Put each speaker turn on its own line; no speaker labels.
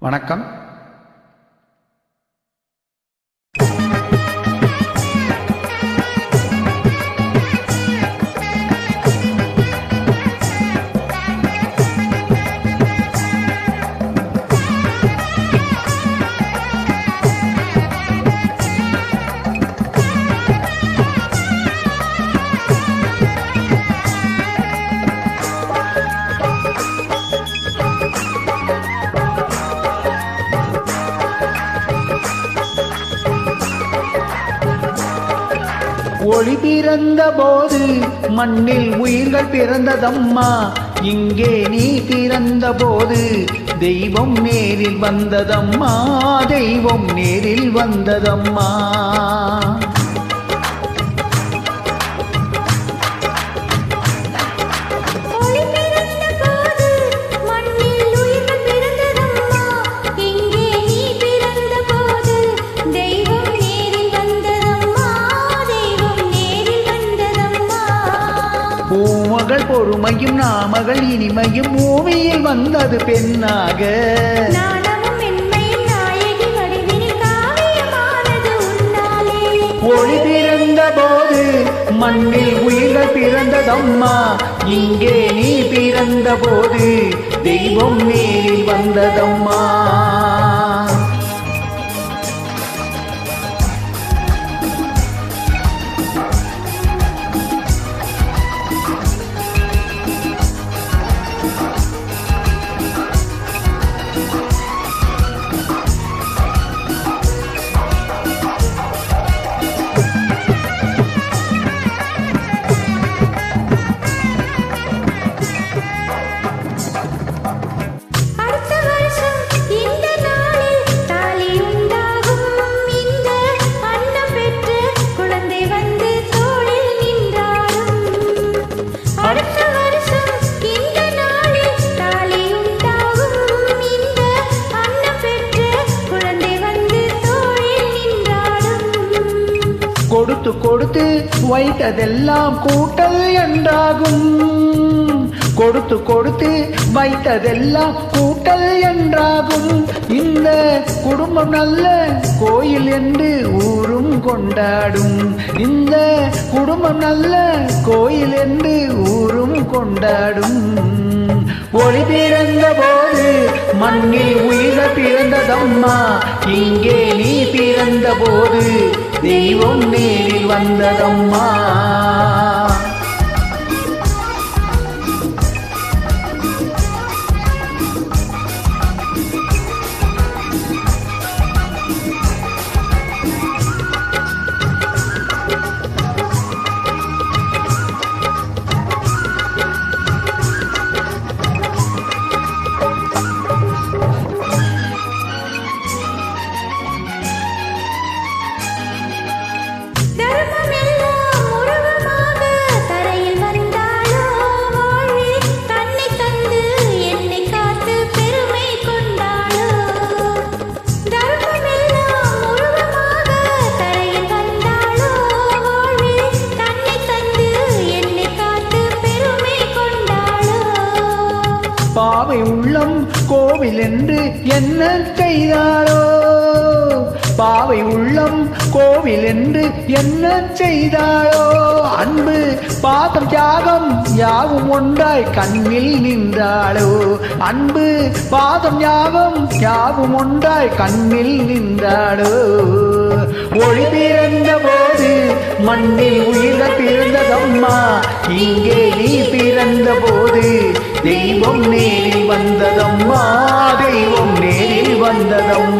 வணக்கம். ஒளி பிறந்த போது மண்ணில் உயிர்கள் பிறந்ததம்மா. இங்கே நீ பிறந்த போது தெய்வம் நேரில் வந்ததம்மா. தெய்வம் நேரில் வந்ததம்மா. பூமகள் பொறுமையும் நாமகள் இனிமையும் பூமியில் வந்தது பெண்ணாக. ஒளி பிறந்த போது மண்ணில் உயிர்கள் பிறந்ததம்மா. இங்கே நீ பிறந்த போது தெய்வம் நேரில் வந்ததம்மா. கொடுத்து கொடுத்து வைத்ததெல்லாம் கூட்டல் என்றாகும். கொடுத்து கொடுத்து வைத்ததெல்லாம் கூட்டல் என்றாகும். இந்த குடும்பம் நல்ல கோயில் என்று ஊரும் கொண்டாடும். இந்த குடும்பம் நல்ல கோயில் என்று ஊரும் கொண்டாடும். ஒளி பிறந்த போது மண்ணில் உயிர் பிறந்ததம்மா. இங்கே நீ பிறந்த போது தெய்வம் நேரில் வந்ததம்மா. பாவை உள்ளம் கோவில் என்று என்ன செய்தாரோ. பாவை உள்ளம் கோவில் என்று என்ன செய்தாரோ. அன்பு பாசம் தியாகம் யாவும் ஒன்றாய் கண்ணில் நின்றாளோ. அன்பு பாசம் தியாகம் யாவும் ஒன்றாய் கண்ணில் நின்றாளோ. ஒளி பிறந்த போது மண்ணில் உயிர்கள் பிறந்ததம்மா. இங்கே நீ பிறந்த போது தெய்வம் நேரில் வந்ததம்மா. தெய்வம் நேரில் வந்ததம்மா.